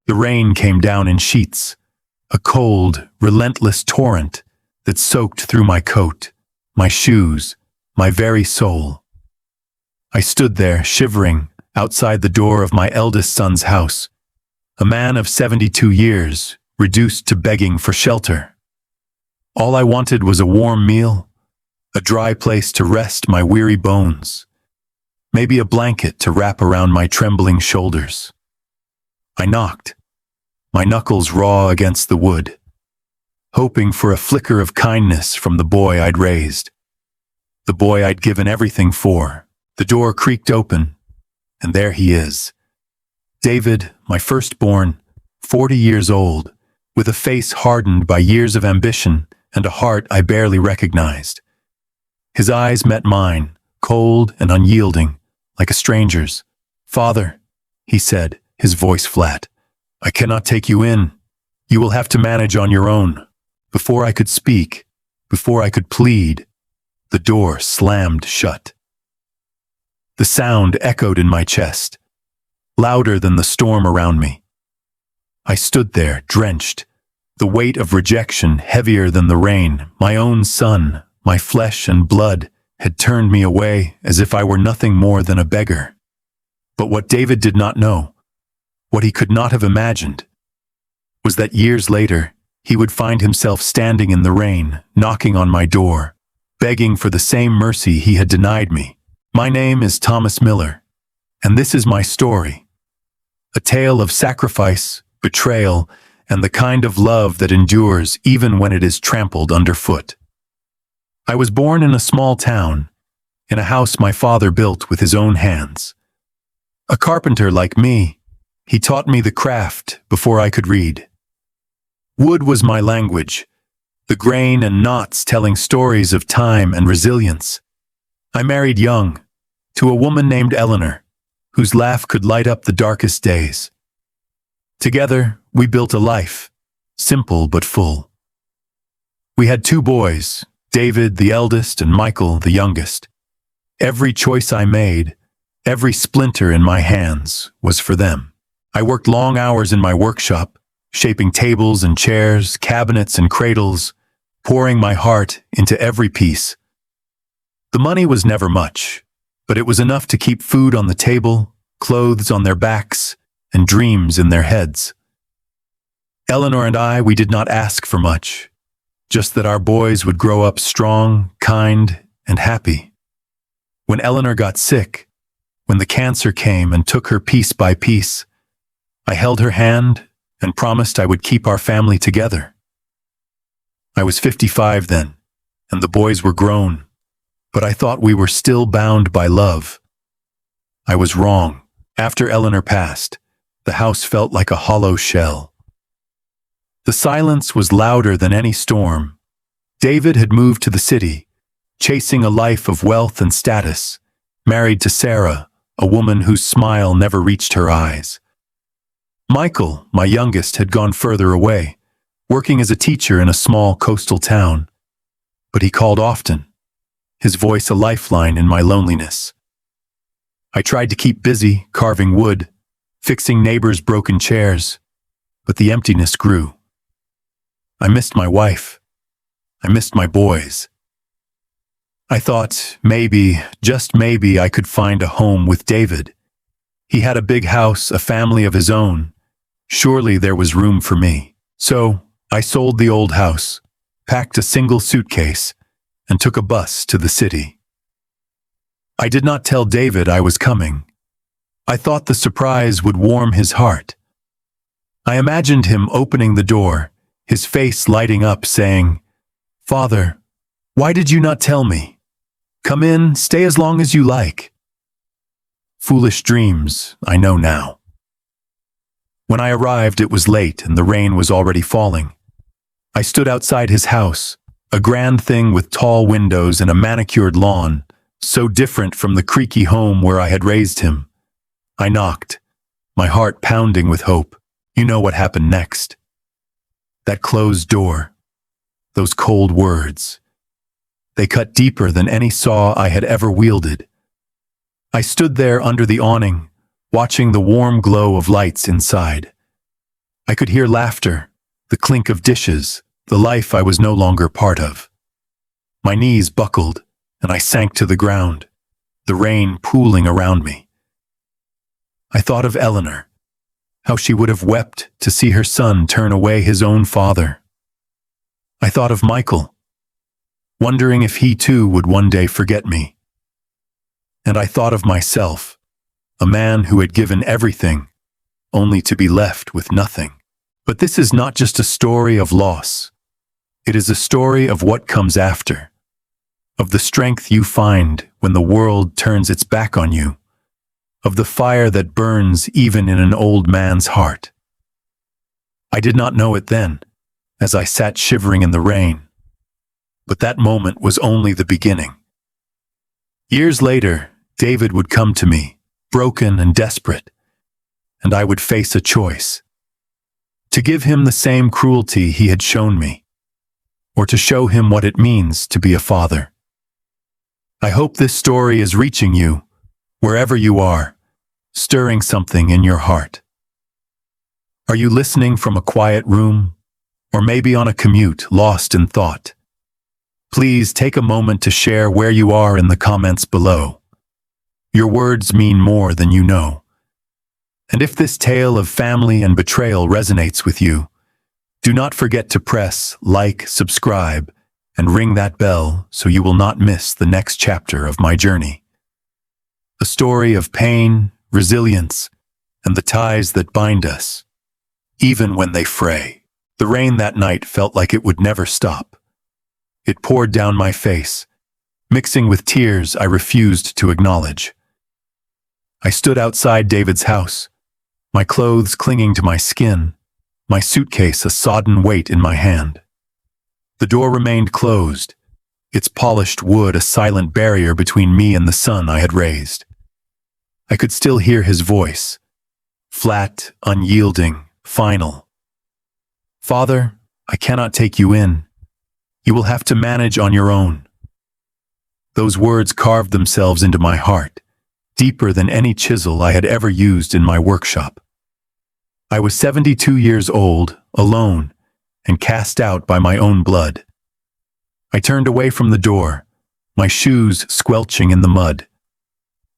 The rain came down in sheets, a cold, relentless torrent that soaked through my coat, my shoes, my very soul. I stood there, shivering, outside the door of my eldest son's house, a man of 72 years, reduced to begging for shelter. All I wanted was a warm meal, a dry place to rest my weary bones, maybe a blanket to wrap around my trembling shoulders. I knocked, my knuckles raw against the wood, hoping for a flicker of kindness from the boy I'd raised, the boy I'd given everything for. The door creaked open, and there he is. David, my firstborn, 40 years old, with a face hardened by years of ambition and a heart I barely recognized. His eyes met mine, cold and unyielding, like a stranger's. "Father," he said, his voice flat, "I cannot take you in. You will have to manage on your own." Before I could speak, before I could plead, the door slammed shut. The sound echoed in my chest, louder than the storm around me. I stood there, drenched, the weight of rejection heavier than the rain. My own son, my flesh and blood, had turned me away as if I were nothing more than a beggar. But what David did not know, what he could not have imagined, was that years later, he would find himself standing in the rain, knocking on my door, begging for the same mercy he had denied me. My name is Thomas Miller, and this is my story. A tale of sacrifice, betrayal, and the kind of love that endures even when it is trampled underfoot. I was born in a small town, in a house my father built with his own hands. A carpenter like me, he taught me the craft before I could read. Wood was my language, the grain and knots telling stories of time and resilience. I married young, to a woman named Eleanor, whose laugh could light up the darkest days. Together, we built a life, simple but full. We had 2 boys, David the eldest and Michael the youngest. Every choice I made, every splinter in my hands, was for them. I worked long hours in my workshop, shaping tables and chairs, cabinets and cradles, pouring my heart into every piece. The money was never much, but it was enough to keep food on the table, clothes on their backs, and dreams in their heads. Eleanor and I, we did not ask for much, just that our boys would grow up strong, kind, and happy. When Eleanor got sick, when the cancer came and took her piece by piece, I held her hand and promised I would keep our family together. I was 55 then, and the boys were grown, but I thought we were still bound by love. I was wrong. After Eleanor passed, the house felt like a hollow shell. The silence was louder than any storm. David had moved to the city, chasing a life of wealth and status, married to Sarah, a woman whose smile never reached her eyes. Michael, my youngest, had gone further away, working as a teacher in a small coastal town. But he called often, his voice a lifeline in my loneliness. I tried to keep busy, carving wood, fixing neighbors' broken chairs, but the emptiness grew. I missed my wife. I missed my boys. I thought maybe, just maybe, I could find a home with David. He had a big house, a family of his own. Surely there was room for me. So I sold the old house, packed a single suitcase, and took a bus to the city. I did not tell David I was coming. I thought the surprise would warm his heart. I imagined him opening the door, his face lighting up, saying, "Father, why did you not tell me? Come in, stay as long as you like." Foolish dreams, I know now. When I arrived, it was late and the rain was already falling. I stood outside his house, a grand thing with tall windows and a manicured lawn, so different from the creaky home where I had raised him. I knocked, my heart pounding with hope. You know what happened next. That closed door, those cold words. They cut deeper than any saw I had ever wielded. I stood there under the awning, watching the warm glow of lights inside. I could hear laughter, the clink of dishes, the life I was no longer part of. My knees buckled, and I sank to the ground, the rain pooling around me. I thought of Eleanor, how she would have wept to see her son turn away his own father. I thought of Michael, wondering if he too would one day forget me. And I thought of myself, a man who had given everything, only to be left with nothing. But this is not just a story of loss. It is a story of what comes after, of the strength you find when the world turns its back on you, of the fire that burns even in an old man's heart. I did not know it then, as I sat shivering in the rain, but that moment was only the beginning. Years later, David would come to me, broken and desperate, and I would face a choice: to give him the same cruelty he had shown me, or to show him what it means to be a father. I hope this story is reaching you, wherever you are, stirring something in your heart. Are you listening from a quiet room, or maybe on a commute, lost in thought? Please take a moment to share where you are in the comments below. Your words mean more than you know. And if this tale of family and betrayal resonates with you, do not forget to press like, subscribe, and ring that bell so you will not miss the next chapter of my journey. A story of pain, resilience, and the ties that bind us, even when they fray. The rain that night felt like it would never stop. It poured down my face, mixing with tears I refused to acknowledge. I stood outside David's house, my clothes clinging to my skin, my suitcase a sodden weight in my hand. The door remained closed, its polished wood a silent barrier between me and the son I had raised. I could still hear his voice, flat, unyielding, final. "Father, I cannot take you in. You will have to manage on your own." Those words carved themselves into my heart, deeper than any chisel I had ever used in my workshop. I was 72 years old, alone, and cast out by my own blood. I turned away from the door, my shoes squelching in the mud.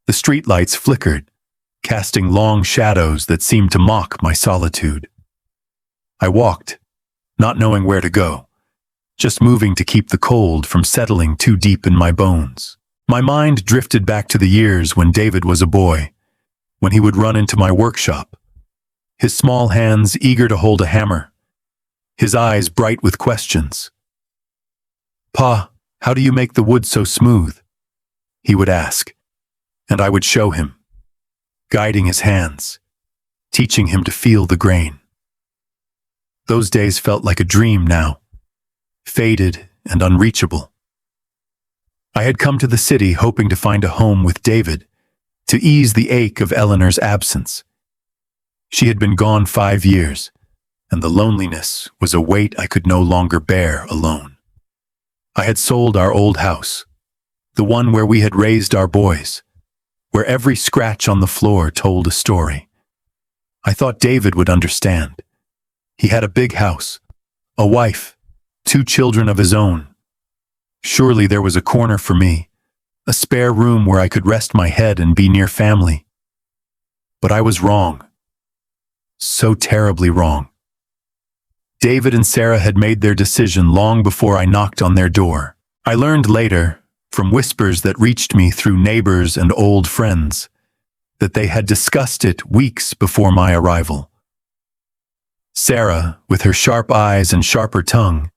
The streetlights flickered, casting long shadows that seemed to mock my solitude. I walked, not knowing where to go, just moving to keep the cold from settling too deep in my bones. My mind drifted back to the years when David was a boy, when he would run into my workshop, his small hands eager to hold a hammer, his eyes bright with questions. "Pa, how do you make the wood so smooth?" he would ask, and I would show him, guiding his hands, teaching him to feel the grain. Those days felt like a dream now, faded and unreachable. I had come to the city hoping to find a home with David, to ease the ache of Eleanor's absence. She had been gone 5 years, and the loneliness was a weight I could no longer bear alone. I had sold our old house, the one where we had raised our boys, where every scratch on the floor told a story. I thought David would understand. He had a big house, a wife, 2 children of his own. Surely there was a corner for me, a spare room where I could rest my head and be near family. But I was wrong. So terribly wrong. David and Sarah had made their decision long before I knocked on their door. I learned later, from whispers that reached me through neighbors and old friends, that they had discussed it weeks before my arrival. Sarah, with her sharp eyes and sharper tongue,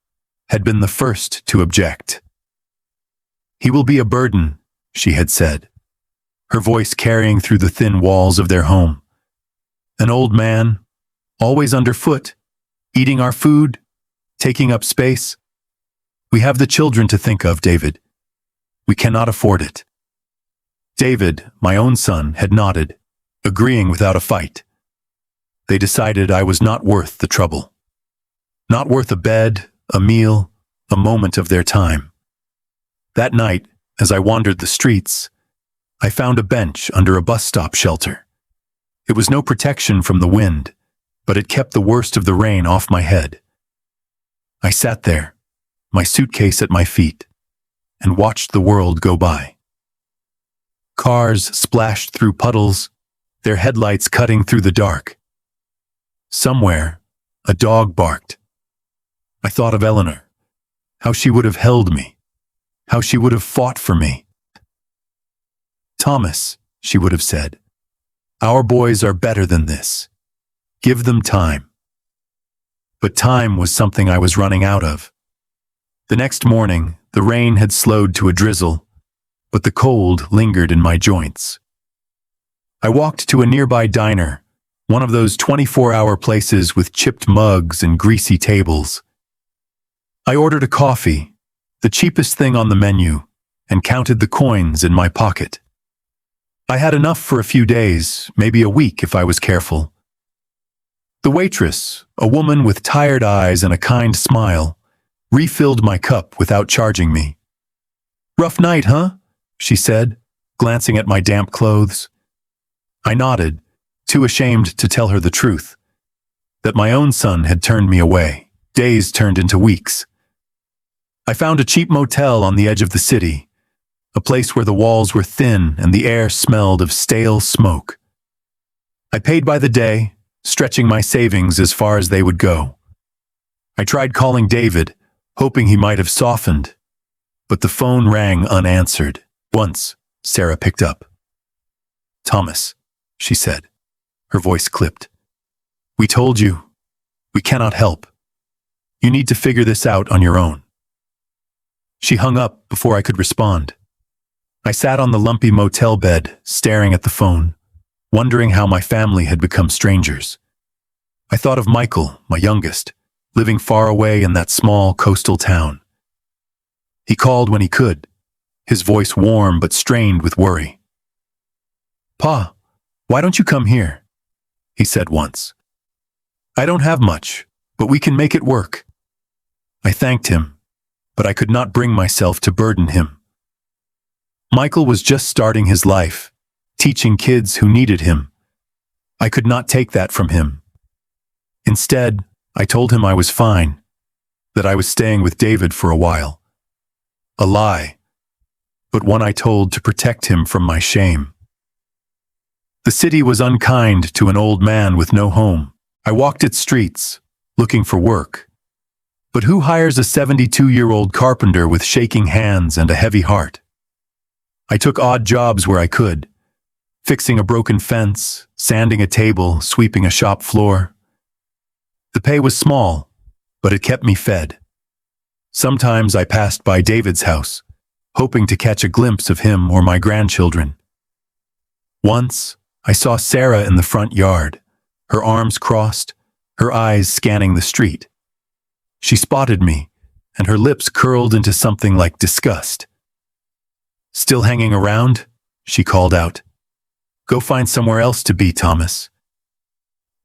had been the first to object. "He will be a burden," she had said, her voice carrying through the thin walls of their home. "An old man, always underfoot, eating our food, taking up space. We have the children to think of, David. We cannot afford it." David, my own son, had nodded, agreeing without a fight. They decided I was not worth the trouble. Not worth a bed, a meal, a moment of their time. That night, as I wandered the streets, I found a bench under a bus stop shelter. It was no protection from the wind, but it kept the worst of the rain off my head. I sat there, my suitcase at my feet, and watched the world go by. Cars splashed through puddles, their headlights cutting through the dark. Somewhere, a dog barked. I thought of Eleanor, how she would have held me, how she would have fought for me. "Thomas," she would have said, "our boys are better than this. Give them time." But time was something I was running out of. The next morning, the rain had slowed to a drizzle, but the cold lingered in my joints. I walked to a nearby diner, one of those 24-hour places with chipped mugs and greasy tables. I ordered a coffee, the cheapest thing on the menu, and counted the coins in my pocket. I had enough for a few days, maybe a week if I was careful. The waitress, a woman with tired eyes and a kind smile, refilled my cup without charging me. "Rough night, huh?" she said, glancing at my damp clothes. I nodded, too ashamed to tell her the truth, that my own son had turned me away. Days turned into weeks. I found a cheap motel on the edge of the city, a place where the walls were thin and the air smelled of stale smoke. I paid by the day, stretching my savings as far as they would go. I tried calling David, hoping he might have softened, but the phone rang unanswered. Once, Sarah picked up. "Thomas," she said, her voice clipped. "We told you. We cannot help. You need to figure this out on your own." She hung up before I could respond. I sat on the lumpy motel bed, staring at the phone, wondering how my family had become strangers. I thought of Michael, my youngest, living far away in that small coastal town. He called when he could, his voice warm but strained with worry. "Pa, why don't you come here?" he said once. "I don't have much, but we can make it work." I thanked him, but I could not bring myself to burden him. Michael was just starting his life, teaching kids who needed him. I could not take that from him. Instead, I told him I was fine, that I was staying with David for a while. A lie, but one I told to protect him from my shame. The city was unkind to an old man with no home. I walked its streets, looking for work. But who hires a 72-year-old carpenter with shaking hands and a heavy heart? I took odd jobs where I could, fixing a broken fence, sanding a table, sweeping a shop floor. The pay was small, but it kept me fed. Sometimes I passed by David's house, hoping to catch a glimpse of him or my grandchildren. Once, I saw Sarah in the front yard, her arms crossed, her eyes scanning the street. She spotted me, and her lips curled into something like disgust. "Still hanging around?" she called out. "Go find somewhere else to be, Thomas."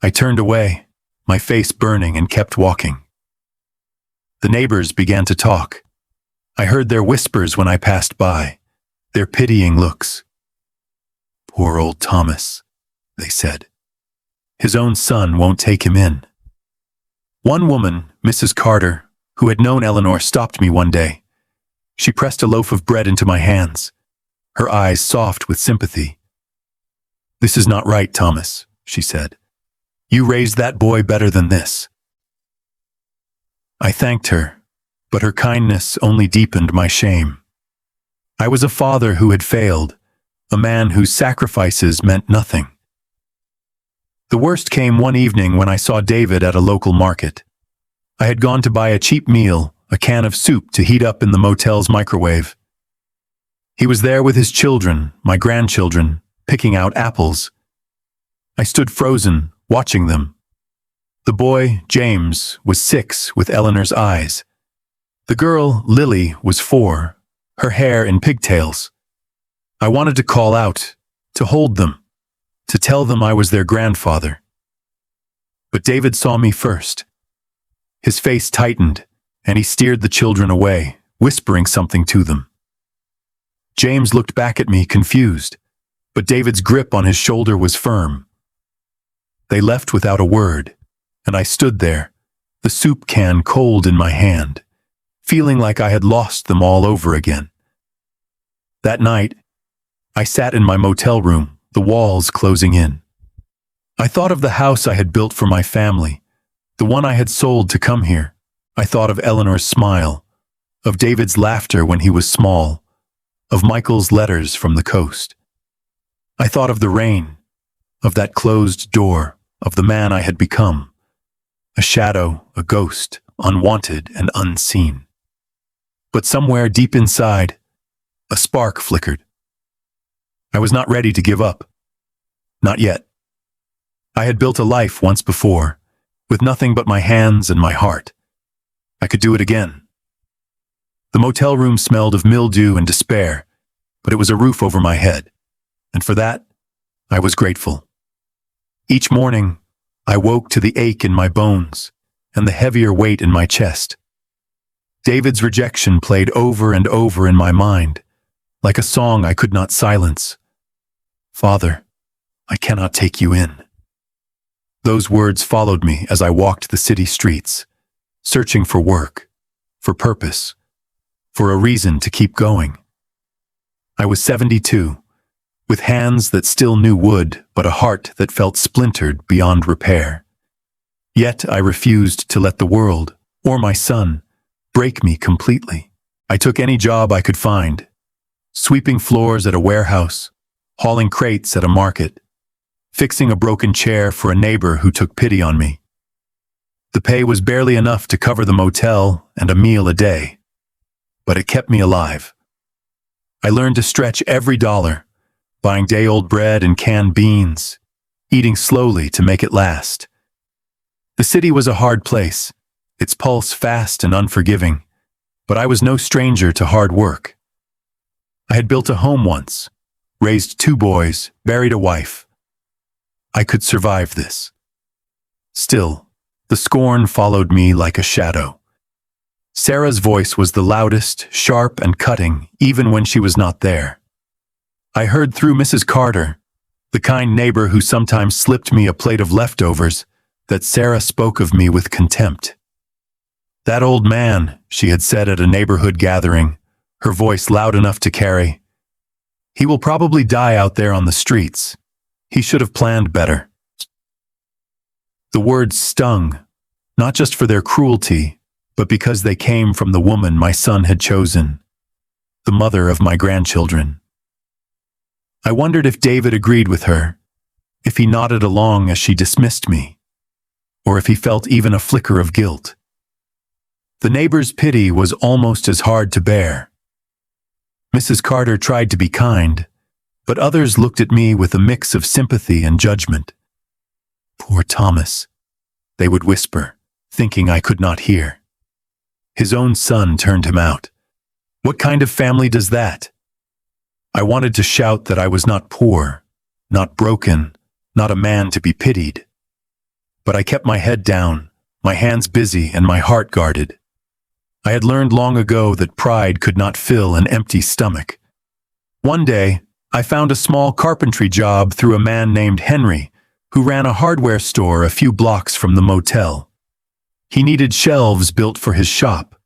I turned away, my face burning, and kept walking. The neighbors began to talk. I heard their whispers when I passed by, their pitying looks. "Poor old Thomas," they said. "His own son won't take him in." One woman, Mrs. Carter, who had known Eleanor, stopped me one day. She pressed a loaf of bread into my hands, her eyes soft with sympathy. "This is not right, Thomas," she said. "You raised that boy better than this." I thanked her, but her kindness only deepened my shame. I was a father who had failed, a man whose sacrifices meant nothing. The worst came one evening when I saw David at a local market. I had gone to buy a cheap meal, a can of soup to heat up in the motel's microwave. He was there with his children, my grandchildren, picking out apples. I stood frozen, watching them. The boy, James, was 6 with Eleanor's eyes. The girl, Lily, was 4, her hair in pigtails. I wanted to call out, to hold them, to tell them I was their grandfather. But David saw me first. His face tightened, and he steered the children away, whispering something to them. James looked back at me, confused, but David's grip on his shoulder was firm. They left without a word, and I stood there, the soup can cold in my hand, feeling like I had lost them all over again. That night, I sat in my motel room, the walls closing in. I thought of the house I had built for my family, the one I had sold to come here. I thought of Eleanor's smile, of David's laughter when he was small, of Michael's letters from the coast. I thought of the rain, of that closed door, of the man I had become, a shadow, a ghost, unwanted and unseen. But somewhere deep inside, a spark flickered. I was not ready to give up. Not yet. I had built a life once before, with nothing but my hands and my heart. I could do it again. The motel room smelled of mildew and despair, but it was a roof over my head, and for that, I was grateful. Each morning, I woke to the ache in my bones and the heavier weight in my chest. David's rejection played over and over in my mind, like a song I could not silence. Father, I cannot take you in. Those words followed me as I walked the city streets, searching for work, for purpose, for a reason to keep going. I was 72, with hands that still knew wood, but a heart that felt splintered beyond repair. Yet I refused to let the world, or my son, break me completely. I took any job I could find, sweeping floors at a warehouse, hauling crates at a market, fixing a broken chair for a neighbor who took pity on me. The pay was barely enough to cover the motel and a meal a day, but it kept me alive. I learned to stretch every dollar, buying day-old bread and canned beans, eating slowly to make it last. The city was a hard place, its pulse fast and unforgiving, but I was no stranger to hard work. I had built a home once, raised 2 boys, buried a wife. I could survive this. Still, the scorn followed me like a shadow. Sarah's voice was the loudest, sharp and cutting, even when she was not there. I heard through Mrs. Carter, the kind neighbor who sometimes slipped me a plate of leftovers, that Sarah spoke of me with contempt. That old man, she had said at a neighborhood gathering, her voice loud enough to carry. He will probably die out there on the streets. He should have planned better. The words stung, not just for their cruelty, but because they came from the woman my son had chosen, the mother of my grandchildren. I wondered if David agreed with her, if he nodded along as she dismissed me, or if he felt even a flicker of guilt. The neighbor's pity was almost as hard to bear. Mrs. Carter tried to be kind, but others looked at me with a mix of sympathy and judgment. Poor Thomas, they would whisper, thinking I could not hear. His own son turned him out. What kind of family does that? I wanted to shout that I was not poor, not broken, not a man to be pitied. But I kept my head down, my hands busy and my heart guarded. I had learned long ago that pride could not fill an empty stomach. One day, I found a small carpentry job through a man named Henry, who ran a hardware store a few blocks from the motel. He needed shelves built for his shop.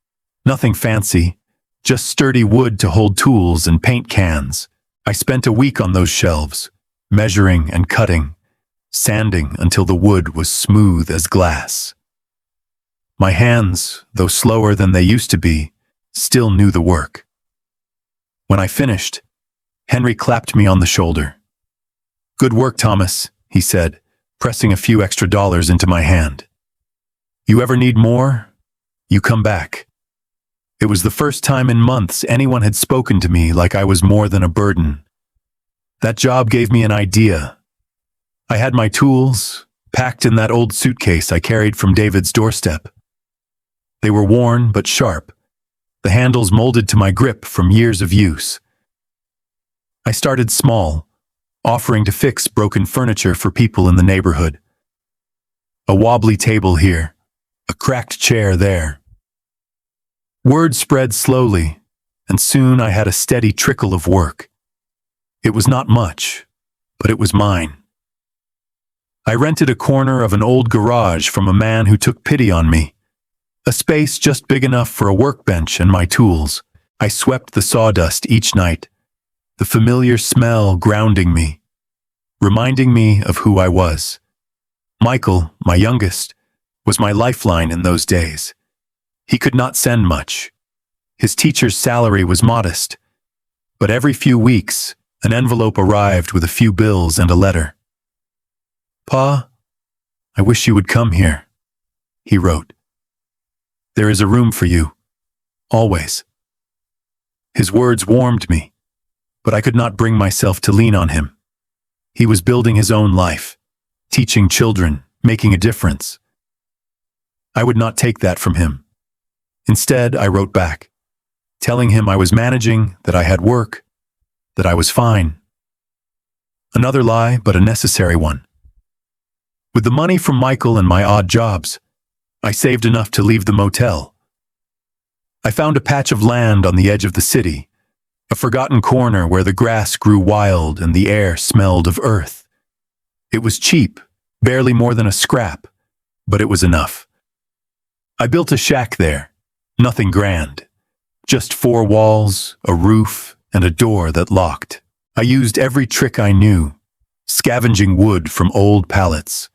Nothing fancy, just sturdy wood to hold tools and paint cans. I spent a week on those shelves, measuring and cutting, sanding until the wood was smooth as glass. My hands, though slower than they used to be, still knew the work. When I finished, Henry clapped me on the shoulder. "Good work, Thomas," he said, pressing a few extra dollars into my hand. "You ever need more? You come back." It was the first time in months anyone had spoken to me like I was more than a burden. That job gave me an idea. I had my tools, packed in that old suitcase I carried from David's doorstep. They were worn but sharp, the handles molded to my grip from years of use. I started small, offering to fix broken furniture for people in the neighborhood. A wobbly table here, a cracked chair there. Word spread slowly, and soon I had a steady trickle of work. It was not much, but it was mine. I rented a corner of an old garage from a man who took pity on me. A space just big enough for a workbench and my tools. I swept the sawdust each night, the familiar smell grounding me, reminding me of who I was. Michael, my youngest, was my lifeline in those days. He could not send much. His teacher's salary was modest, but every few weeks, an envelope arrived with a few bills and a letter. "Pa, I wish you would come here," he wrote. "There is a room for you, always." His words warmed me, but I could not bring myself to lean on him. He was building his own life, teaching children, making a difference. I would not take that from him. Instead, I wrote back, telling him I was managing, that I had work, that I was fine. Another lie, but a necessary one. With the money from Michael and my odd jobs, I saved enough to leave the motel. I found a patch of land on the edge of the city, a forgotten corner where the grass grew wild and the air smelled of earth. It was cheap, barely more than a scrap, but it was enough. I built a shack there, nothing grand, just 4 walls, a roof, and a door that locked. I used every trick I knew, scavenging wood from old pallets,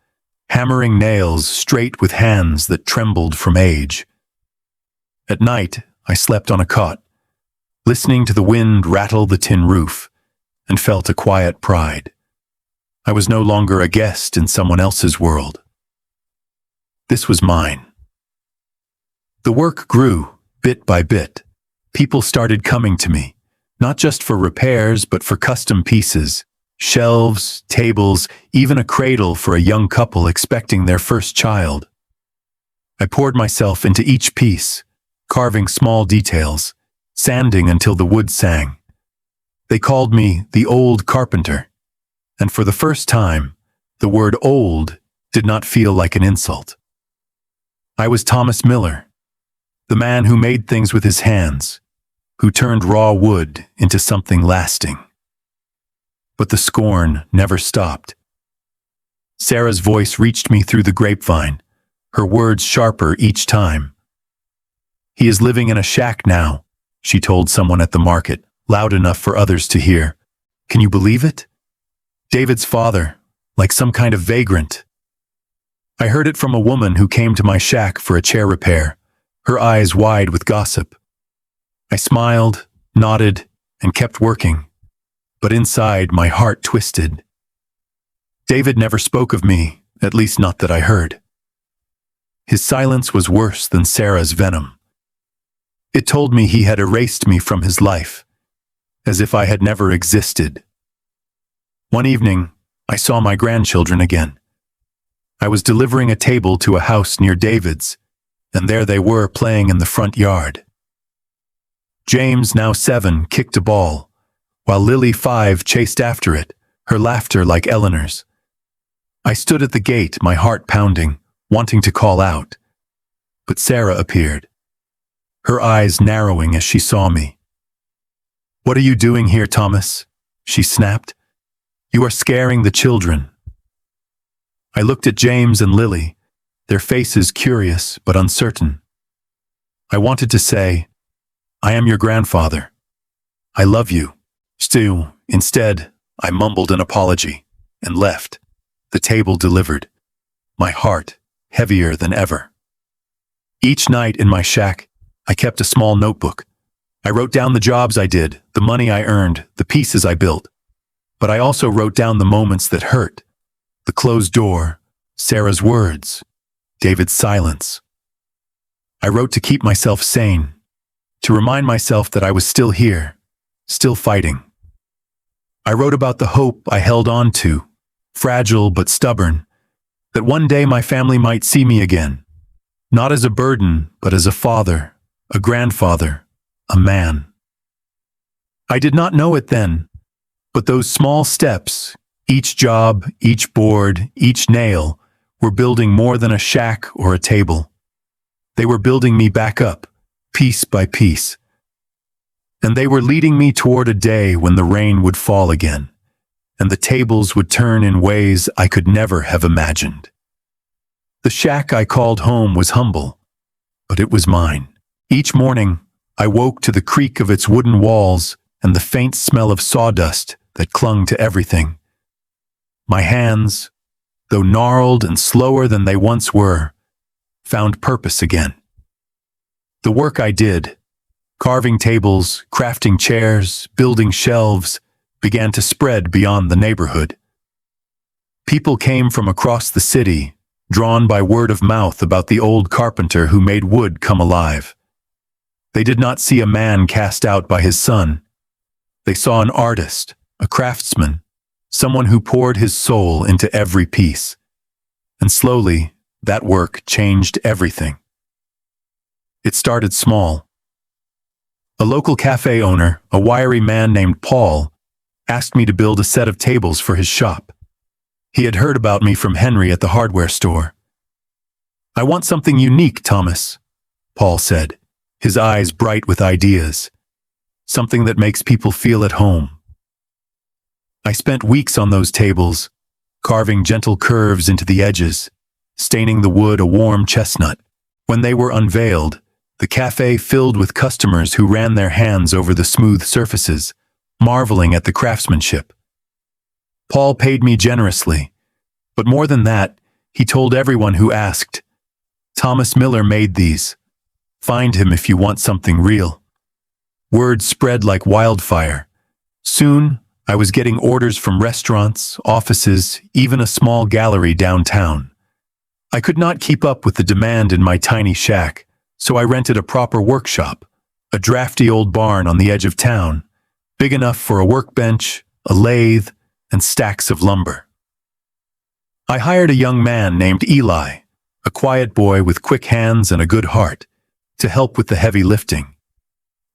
hammering nails straight with hands that trembled from age. At night, I slept on a cot, listening to the wind rattle the tin roof, and felt a quiet pride. I was no longer a guest in someone else's world. This was mine. The work grew, bit by bit. People started coming to me, not just for repairs, but for custom pieces, shelves, tables, even a cradle for a young couple expecting their first child. I poured myself into each piece, carving small details, sanding until the wood sang. They called me the old carpenter, and for the first time, the word old did not feel like an insult. I was Thomas Miller, the man who made things with his hands, who turned raw wood into something lasting. But the scorn never stopped. Sarah's voice reached me through the grapevine, her words sharper each time. "He is living in a shack now," she told someone at the market, loud enough for others to hear. "Can you believe it? David's father, like some kind of vagrant." I heard it from a woman who came to my shack for a chair repair, her eyes wide with gossip. I smiled, nodded, and kept working, but inside my heart twisted. David never spoke of me, at least not that I heard. His silence was worse than Sarah's venom. It told me he had erased me from his life, as if I had never existed. One evening, I saw my grandchildren again. I was delivering a table to a house near David's, and there they were playing in the front yard. James, now 7, kicked a ball, while Lily, 5, chased after it, her laughter like Eleanor's. I stood at the gate, my heart pounding, wanting to call out. But Sarah appeared, her eyes narrowing as she saw me. "What are you doing here, Thomas?" she snapped. "You are scaring the children." I looked at James and Lily, their faces curious but uncertain. I wanted to say, "I am your grandfather. I love you." Still, instead, I mumbled an apology and left. The table delivered, my heart heavier than ever. Each night in my shack, I kept a small notebook. I wrote down the jobs I did, the money I earned, the pieces I built. But I also wrote down the moments that hurt. The closed door, Sarah's words, David's silence. I wrote to keep myself sane, to remind myself that I was still here, still fighting. I wrote about the hope I held on to, fragile but stubborn, that one day my family might see me again, not as a burden, but as a father, a grandfather, a man. I did not know it then, but those small steps, each job, each board, each nail, were building more than a shack or a table. They were building me back up, piece by piece. And they were leading me toward a day when the rain would fall again, and the tables would turn in ways I could never have imagined. The shack I called home was humble, but it was mine. Each morning, I woke to the creak of its wooden walls and the faint smell of sawdust that clung to everything. My hands, though gnarled and slower than they once were, found purpose again. The work I did, carving tables, crafting chairs, building shelves, began to spread beyond the neighborhood. People came from across the city, drawn by word of mouth about the old carpenter who made wood come alive. They did not see a man cast out by his son. They saw an artist, a craftsman, someone who poured his soul into every piece. And slowly, that work changed everything. It started small. A local cafe owner, a wiry man named Paul, asked me to build a set of tables for his shop. He had heard about me from Henry at the hardware store. "I want something unique, Thomas," Paul said, his eyes bright with ideas. "Something that makes people feel at home." I spent weeks on those tables, carving gentle curves into the edges, staining the wood a warm chestnut. When they were unveiled, the cafe filled with customers who ran their hands over the smooth surfaces, marveling at the craftsmanship. Paul paid me generously, but more than that, he told everyone who asked, "Thomas Miller made these. Find him if you want something real." Word spread like wildfire. Soon, I was getting orders from restaurants, offices, even a small gallery downtown. I could not keep up with the demand in my tiny shack, so I rented a proper workshop, a drafty old barn on the edge of town, big enough for a workbench, a lathe, and stacks of lumber. I hired a young man named Eli, a quiet boy with quick hands and a good heart, to help with the heavy lifting.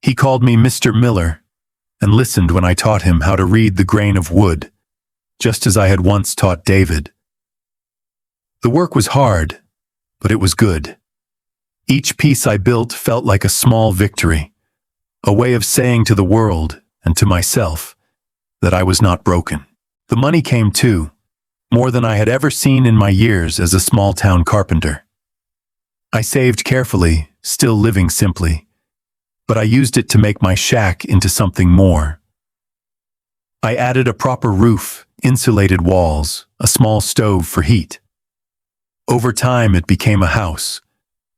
He called me Mr. Miller and listened when I taught him how to read the grain of wood, just as I had once taught David. The work was hard, but it was good. Each piece I built felt like a small victory, a way of saying to the world and to myself that I was not broken. The money came too, more than I had ever seen in my years as a small-town carpenter. I saved carefully, still living simply, but I used it to make my shack into something more. I added a proper roof, insulated walls, a small stove for heat. Over time, it became a house,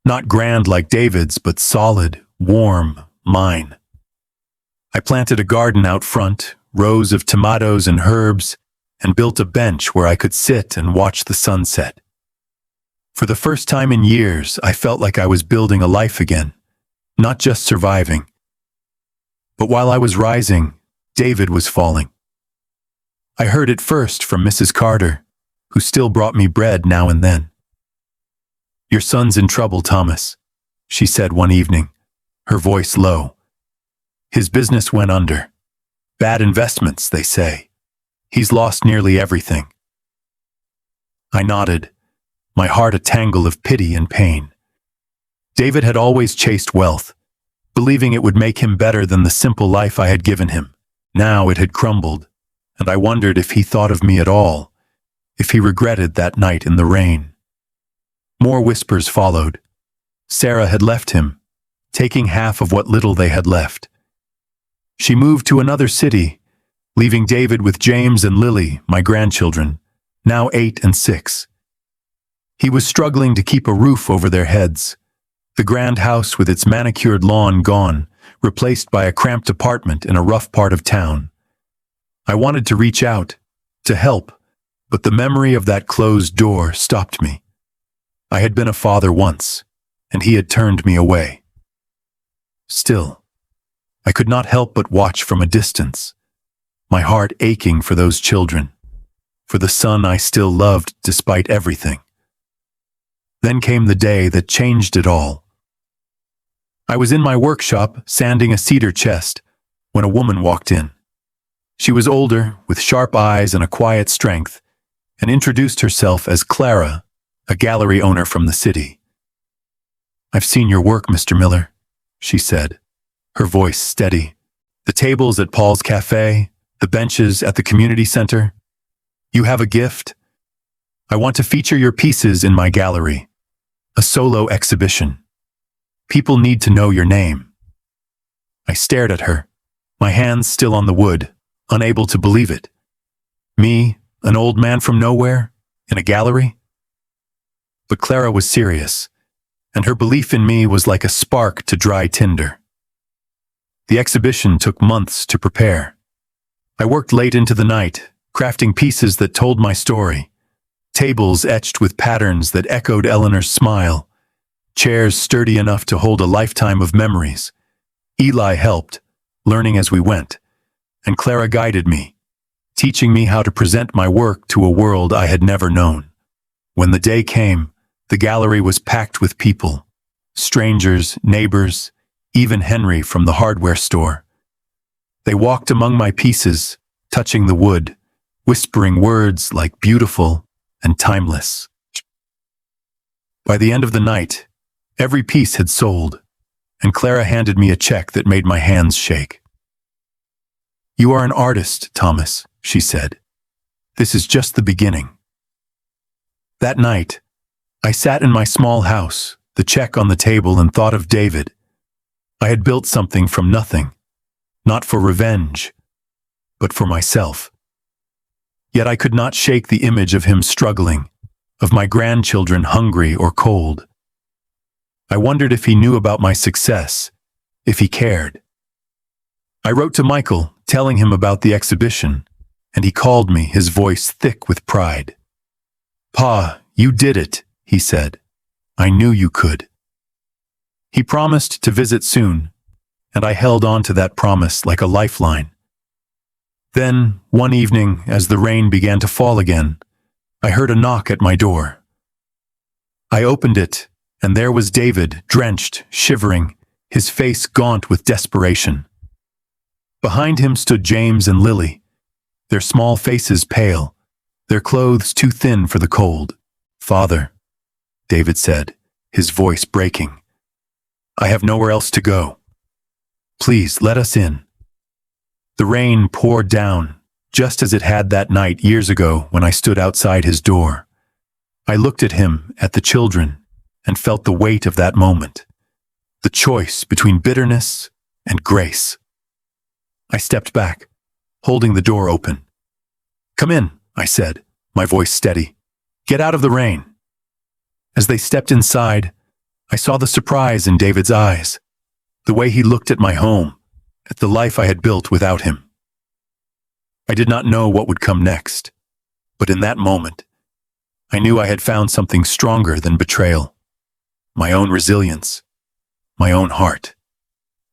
not grand like David's, but solid, warm, mine. I planted a garden out front, rows of tomatoes and herbs, and built a bench where I could sit and watch the sunset. For the first time in years, I felt like I was building a life again, not just surviving. But while I was rising, David was falling. I heard it first from Mrs. Carter, who still brought me bread now and then. "Your son's in trouble, Thomas," she said one evening, her voice low. "His business went under. Bad investments, they say. He's lost nearly everything." I nodded, my heart a tangle of pity and pain. David had always chased wealth, believing it would make him better than the simple life I had given him. Now it had crumbled, and I wondered if he thought of me at all, if he regretted that night in the rain. More whispers followed. Sarah had left him, taking half of what little they had left. She moved to another city, leaving David with James and Lily, my grandchildren, now 8 and 6. He was struggling to keep a roof over their heads, the grand house with its manicured lawn gone, replaced by a cramped apartment in a rough part of town. I wanted to reach out, to help, but the memory of that closed door stopped me. I had been a father once, and he had turned me away. Still, I could not help but watch from a distance, my heart aching for those children, for the son I still loved despite everything. Then came the day that changed it all. I was in my workshop, sanding a cedar chest, when a woman walked in. She was older, with sharp eyes and a quiet strength, and introduced herself as Clara, a gallery owner from the city. "I've seen your work, Mr. Miller," she said, her voice steady. "The tables at Paul's Cafe, the benches at the community center, You have a gift? I want to feature your pieces in my gallery. A solo exhibition. People need to know your name." I stared at her, my hands still on the wood, unable to believe it. Me, an old man from nowhere, in a gallery? But Clara was serious, and her belief in me was like a spark to dry tinder. The exhibition took months to prepare. I worked late into the night, crafting pieces that told my story. Tables etched with patterns that echoed Eleanor's smile. Chairs sturdy enough to hold a lifetime of memories. Eli helped, learning as we went, and Clara guided me, teaching me how to present my work to a world I had never known. When the day came, the gallery was packed with people. Strangers, neighbors, even Henry from the hardware store. They walked among my pieces, touching the wood, whispering words like beautiful and timeless. By the end of the night, every piece had sold, and Clara handed me a check that made my hands shake. "You are an artist, Thomas," she said. "This is just the beginning." That night, I sat in my small house, the check on the table, and thought of David. I had built something from nothing, not for revenge, but for myself. Yet I could not shake the image of him struggling, of my grandchildren hungry or cold. I wondered if he knew about my success, if he cared. I wrote to Michael, telling him about the exhibition, and he called me, his voice thick with pride. "Pa, you did it," he said. "I knew you could." He promised to visit soon, and I held on to that promise like a lifeline. Then, one evening, as the rain began to fall again, I heard a knock at my door. I opened it, and there was David, drenched, shivering, his face gaunt with desperation. Behind him stood James and Lily, their small faces pale, their clothes too thin for the cold. "Father," David said, his voice breaking, "I have nowhere else to go. Please let us in." The rain poured down, just as it had that night years ago when I stood outside his door. I looked at him, at the children, and felt the weight of that moment, the choice between bitterness and grace. I stepped back, holding the door open. "Come in," I said, my voice steady. "Get out of the rain." As they stepped inside, I saw the surprise in David's eyes, the way he looked at my home, at the life I had built without him. I did not know what would come next, but in that moment, I knew I had found something stronger than betrayal. My own resilience, my own heart,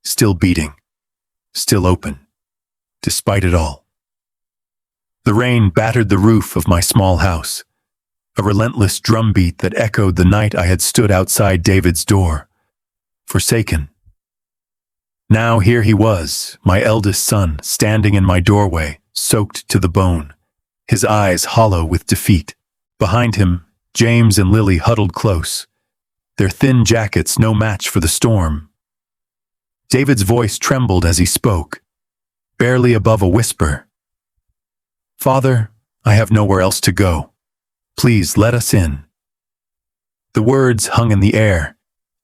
still beating, still open, despite it all. The rain battered the roof of my small house, a relentless drumbeat that echoed the night I had stood outside David's door, forsaken. Now here he was, my eldest son, standing in my doorway, soaked to the bone, his eyes hollow with defeat. Behind him, James and Lily huddled close, their thin jackets no match for the storm. David's voice trembled as he spoke, barely above a whisper. "Father, I have nowhere else to go. Please let us in." The words hung in the air,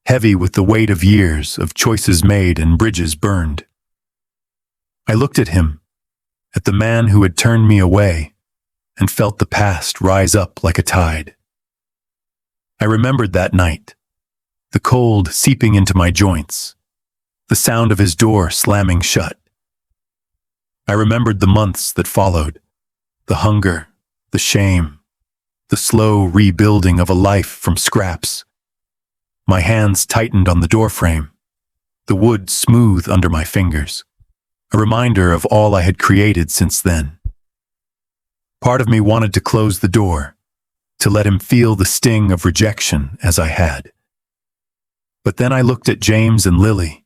heavy with the weight of years, of choices made and bridges burned. I looked at him, at the man who had turned me away, and felt the past rise up like a tide. I remembered that night, the cold seeping into my joints, the sound of his door slamming shut. I remembered the months that followed, the hunger, the shame, the slow rebuilding of a life from scraps. My hands tightened on the doorframe, the wood smooth under my fingers, a reminder of all I had created since then. Part of me wanted to close the door, to let him feel the sting of rejection as I had. But then I looked at James and Lily,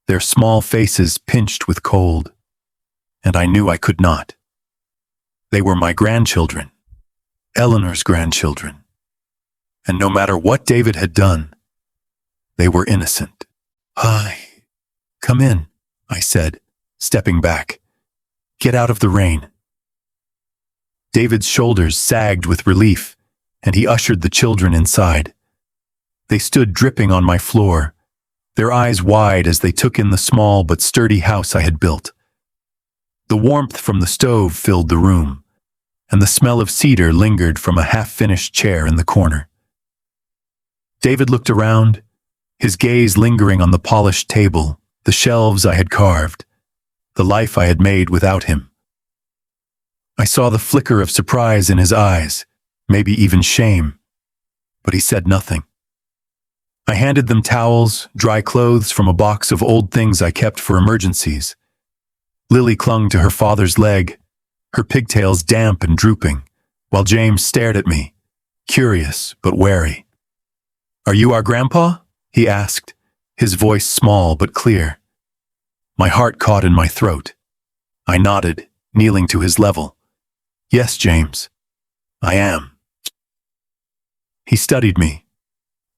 their small faces pinched with cold, and I knew I could not. They were my grandchildren, Eleanor's grandchildren, and no matter what David had done, they were innocent. "Hi, come in," I said, stepping back. "Get out of the rain." David's shoulders sagged with relief, and he ushered the children inside. They stood dripping on my floor, their eyes wide as they took in the small but sturdy house I had built. The warmth from the stove filled the room, and the smell of cedar lingered from a half-finished chair in the corner. David looked around, his gaze lingering on the polished table, the shelves I had carved, the life I had made without him. I saw the flicker of surprise in his eyes, maybe even shame, but he said nothing. I handed them towels, dry clothes from a box of old things I kept for emergencies. Lily clung to her father's leg, her pigtails damp and drooping, while James stared at me, curious but wary. "Are you our grandpa?" he asked, his voice small but clear. My heart caught in my throat. I nodded, kneeling to his level. "Yes, James, I am." He studied me,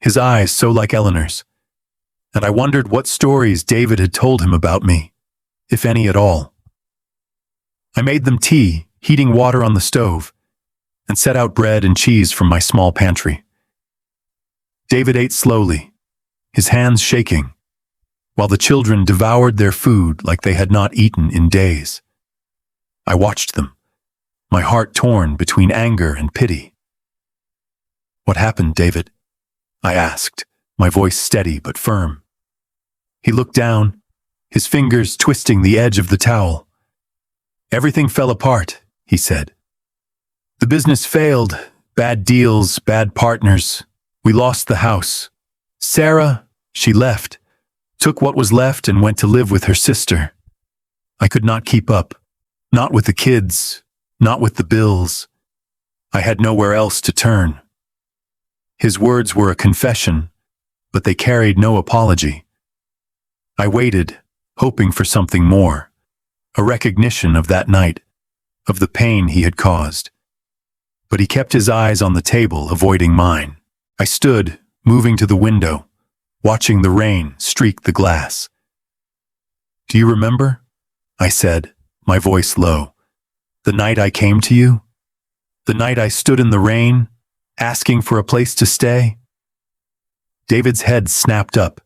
his eyes so like Eleanor's, and I wondered what stories David had told him about me, if any at all. I made them tea, heating water on the stove, and set out bread and cheese from my small pantry. David ate slowly, his hands shaking, while the children devoured their food like they had not eaten in days. I watched them, my heart torn between anger and pity. "What happened, David?" I asked, my voice steady but firm. He looked down, his fingers twisting the edge of the towel. "Everything fell apart," he said. "The business failed, bad deals, bad partners. We lost the house. Sarah, she left, took what was left and went to live with her sister. I could not keep up, not with the kids, not with the bills. I had nowhere else to turn." His words were a confession, but they carried no apology. I waited, hoping for something more, a recognition of that night, of the pain he had caused. But he kept his eyes on the table, avoiding mine. I stood, moving to the window, watching the rain streak the glass. "Do you remember?" I said, my voice low. "The night I came to you? The night I stood in the rain, asking for a place to stay?" David's head snapped up,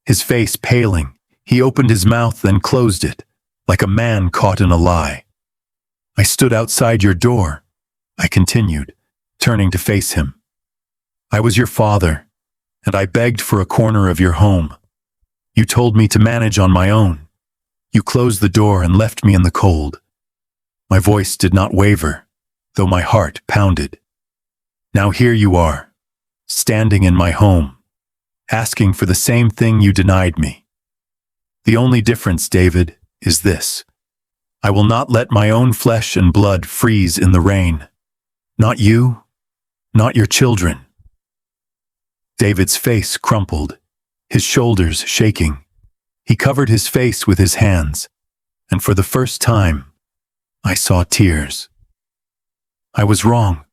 his face paling. He opened his mouth, then closed it, like a man caught in a lie. "I stood outside your door," I continued, turning to face him. "I was your father, and I begged for a corner of your home. You told me to manage on my own. You closed the door and left me in the cold." My voice did not waver, though my heart pounded. "Now here you are, standing in my home, asking for the same thing you denied me. The only difference, David, is this. I will not let my own flesh and blood freeze in the rain. Not you, not your children." David's face crumpled, his shoulders shaking. He covered his face with his hands, and for the first time, I saw tears. "I was wrong,"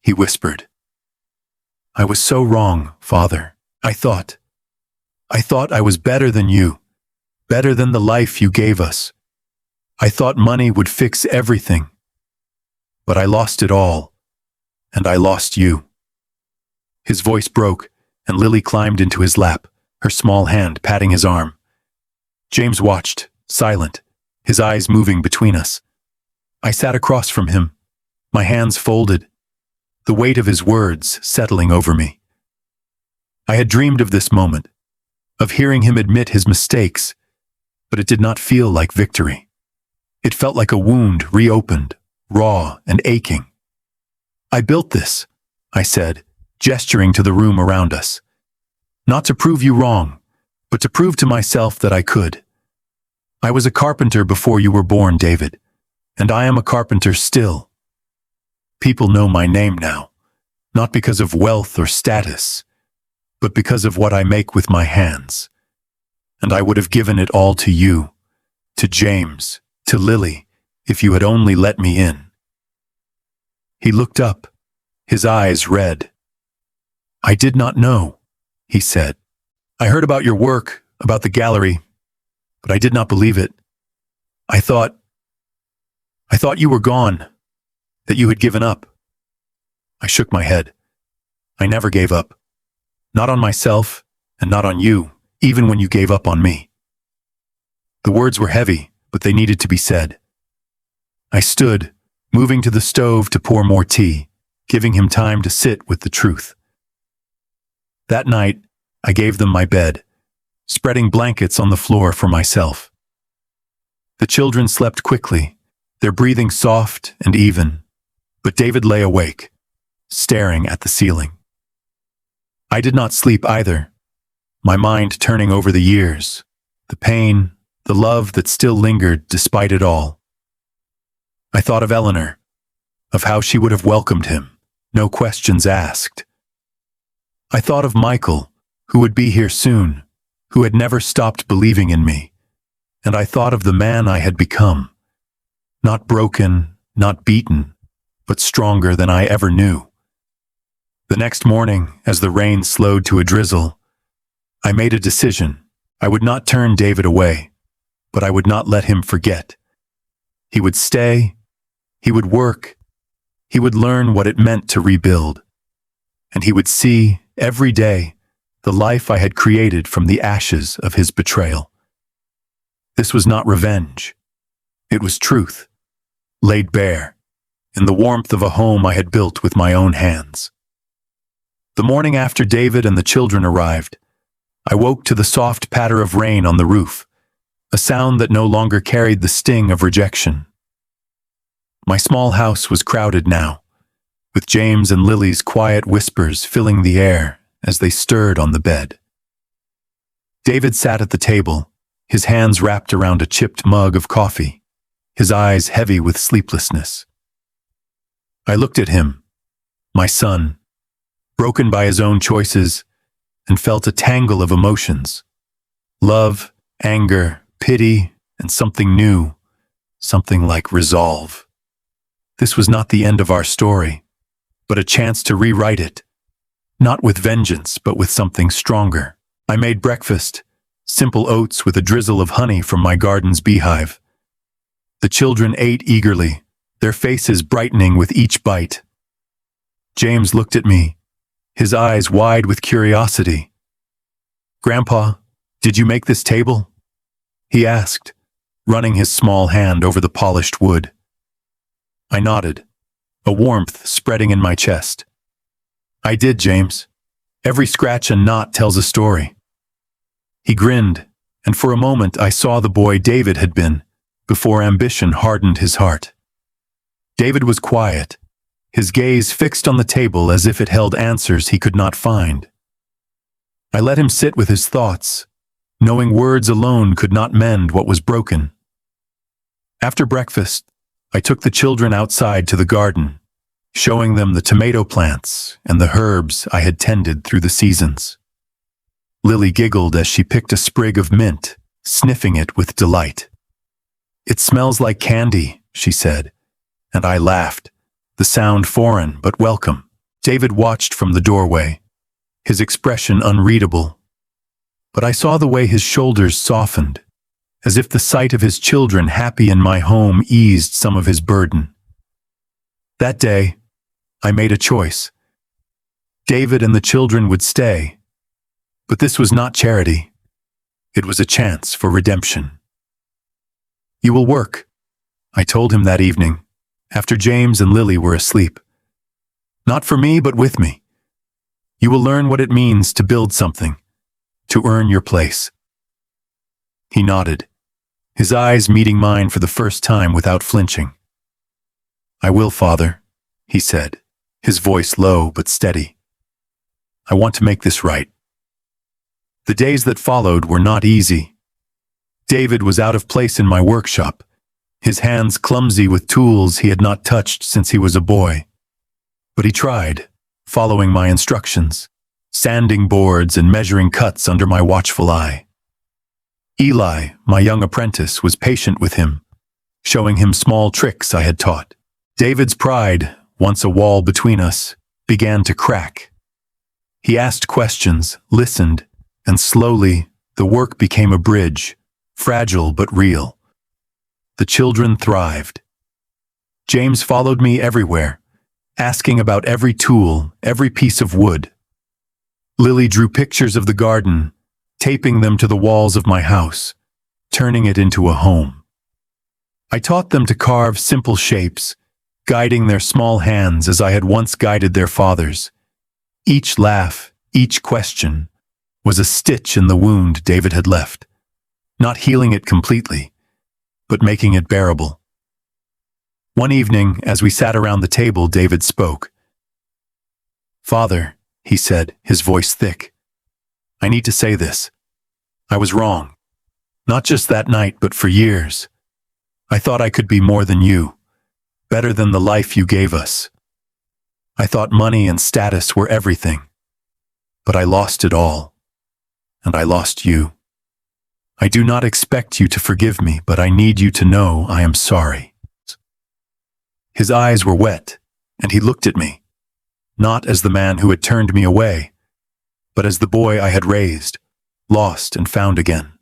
he whispered. "I was so wrong, Father. I thought I was better than you, better than the life you gave us. I thought money would fix everything. But I lost it all, and I lost you." His voice broke, and Lily climbed into his lap, her small hand patting his arm. James watched, silent, his eyes moving between us. I sat across from him, my hands folded, the weight of his words settling over me. I had dreamed of this moment, of hearing him admit his mistakes, but it did not feel like victory. It felt like a wound reopened, raw and aching. "I built this," I said, gesturing to the room around us. "Not to prove you wrong, but to prove to myself that I could. I was a carpenter before you were born, David, and I am a carpenter still. People know my name now, not because of wealth or status, but because of what I make with my hands. And I would have given it all to you, to James, to Lily, if you had only let me in." He looked up, his eyes red. "I did not know," he said. "I heard about your work, about the gallery, but I did not believe it. I thought you were gone, that you had given up." I shook my head. "I never gave up. Not on myself, and not on you, even when you gave up on me." The words were heavy, but they needed to be said. I stood, moving to the stove to pour more tea, giving him time to sit with the truth. That night, I gave them my bed, spreading blankets on the floor for myself. The children slept quickly, their breathing soft and even, but David lay awake, staring at the ceiling. I did not sleep either, my mind turning over the years, the pain, the love that still lingered despite it all. I thought of Eleanor, of how she would have welcomed him, no questions asked. I thought of Michael, who would be here soon, who had never stopped believing in me, and I thought of the man I had become, not broken, not beaten, but stronger than I ever knew. The next morning, as the rain slowed to a drizzle, I made a decision. I would not turn David away, but I would not let him forget. He would stay, he would work, he would learn what it meant to rebuild, and he would see, every day, the life I had created from the ashes of his betrayal. This was not revenge. It was truth, laid bare, in the warmth of a home I had built with my own hands. The morning after David and the children arrived, I woke to the soft patter of rain on the roof, a sound that no longer carried the sting of rejection. My small house was crowded now, with James and Lily's quiet whispers filling the air as they stirred on the bed. David sat at the table, his hands wrapped around a chipped mug of coffee, his eyes heavy with sleeplessness. I looked at him, my son, broken by his own choices, and felt a tangle of emotions. Love, anger, pity, and something new, something like resolve. This was not the end of our story, but a chance to rewrite it. Not with vengeance, but with something stronger. I made breakfast, simple oats with a drizzle of honey from my garden's beehive. The children ate eagerly, their faces brightening with each bite. James looked at me, his eyes wide with curiosity. "Grandpa, did you make this table?" he asked, running his small hand over the polished wood. I nodded, a warmth spreading in my chest. "I did, James. Every scratch and knot tells a story." He grinned, and for a moment I saw the boy David had been, before ambition hardened his heart. David was quiet, his gaze fixed on the table as if it held answers he could not find. I let him sit with his thoughts, knowing words alone could not mend what was broken. After breakfast, I took the children outside to the garden, showing them the tomato plants and the herbs I had tended through the seasons. Lily giggled as she picked a sprig of mint, sniffing it with delight. "It smells like candy," she said, and I laughed, the sound foreign but welcome. David watched from the doorway, his expression unreadable. But I saw the way his shoulders softened, as if the sight of his children happy in my home eased some of his burden. That day, I made a choice. David and the children would stay, but this was not charity. It was a chance for redemption. "You will work," I told him that evening, after James and Lily were asleep. "Not for me, but with me. You will learn what it means to build something, to earn your place." He nodded, his eyes meeting mine for the first time without flinching. "I will, Father," he said, his voice low but steady. "I want to make this right." The days that followed were not easy. David was out of place in my workshop, his hands clumsy with tools he had not touched since he was a boy. But he tried, following my instructions, sanding boards and measuring cuts under my watchful eye. Eli, my young apprentice, was patient with him, showing him small tricks I had taught. David's pride, once a wall between us, began to crack. He asked questions, listened, and slowly the work became a bridge, fragile but real. The children thrived. James followed me everywhere, asking about every tool, every piece of wood. Lily drew pictures of the garden, taping them to the walls of my house, turning it into a home. I taught them to carve simple shapes, guiding their small hands as I had once guided their fathers. Each laugh, each question, was a stitch in the wound David had left, not healing it completely, but making it bearable. One evening, as we sat around the table, David spoke. "Father," he said, his voice thick, "I need to say this. I was wrong. Not just that night, but for years. I thought I could be more than you, better than the life you gave us. I thought money and status were everything. But I lost it all. And I lost you. I do not expect you to forgive me, but I need you to know I am sorry." His eyes were wet, and he looked at me, not as the man who had turned me away, but as the boy I had raised, lost and found again.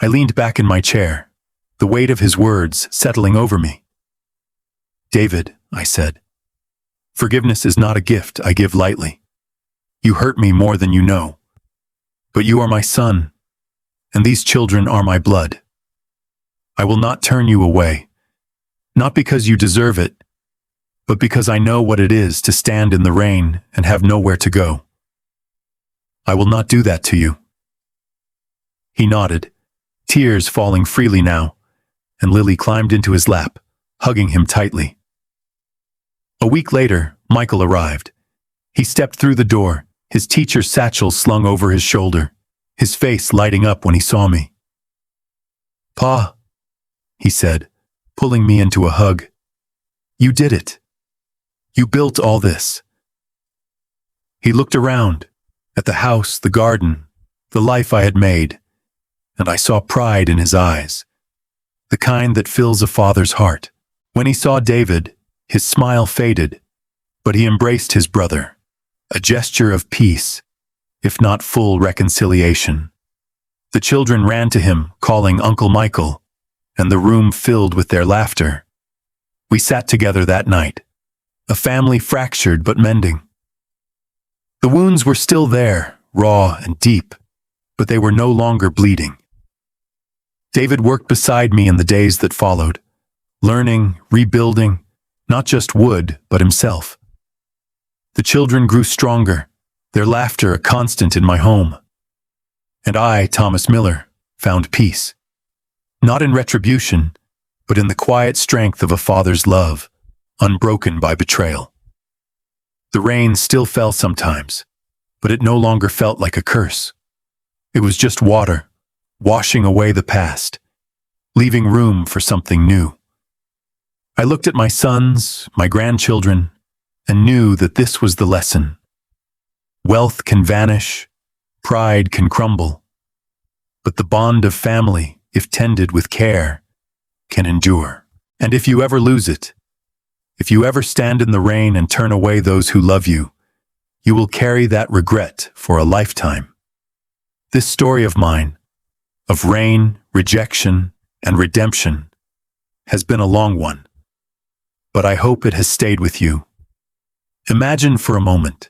I leaned back in my chair, the weight of his words settling over me. "David," I said, "forgiveness is not a gift I give lightly. You hurt me more than you know. But you are my son, and these children are my blood. I will not turn you away, not because you deserve it, but because I know what it is to stand in the rain and have nowhere to go. I will not do that to you." He nodded, tears falling freely now, and Lily climbed into his lap, hugging him tightly. A week later, Michael arrived. He stepped through the door, his teacher's satchel slung over his shoulder, his face lighting up when he saw me. "Pa," he said, pulling me into a hug. "You did it. You built all this." He looked around, at the house, the garden, the life I had made, and I saw pride in his eyes, the kind that fills a father's heart. When he saw David, his smile faded, but he embraced his brother, a gesture of peace, if not full reconciliation. The children ran to him, calling Uncle Michael, and the room filled with their laughter. We sat together that night, a family fractured but mending. The wounds were still there, raw and deep, but they were no longer bleeding. David worked beside me in the days that followed, learning, rebuilding, not just wood, but himself. The children grew stronger, their laughter a constant in my home. And I, Thomas Miller, found peace. Not in retribution, but in the quiet strength of a father's love, unbroken by betrayal. The rain still fell sometimes, but it no longer felt like a curse. It was just water, washing away the past, leaving room for something new. I looked at my sons, my grandchildren, and knew that this was the lesson. Wealth can vanish, pride can crumble, but the bond of family, if tended with care, can endure. And if you ever lose it, if you ever stand in the rain and turn away those who love you, you will carry that regret for a lifetime. This story of mine, of rain, rejection, and redemption, has been a long one, but I hope it has stayed with you. Imagine for a moment,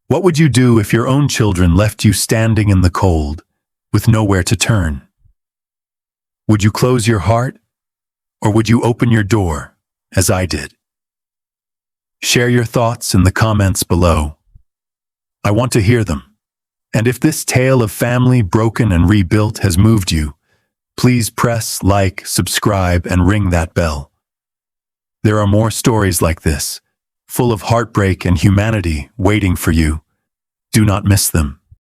what would you do if your own children left you standing in the cold, with nowhere to turn? Would you close your heart, or would you open your door, as I did? Share your thoughts in the comments below. I want to hear them. And if this tale of family broken and rebuilt has moved you, please press like, subscribe, and ring that bell. There are more stories like this, full of heartbreak and humanity waiting for you. Do not miss them.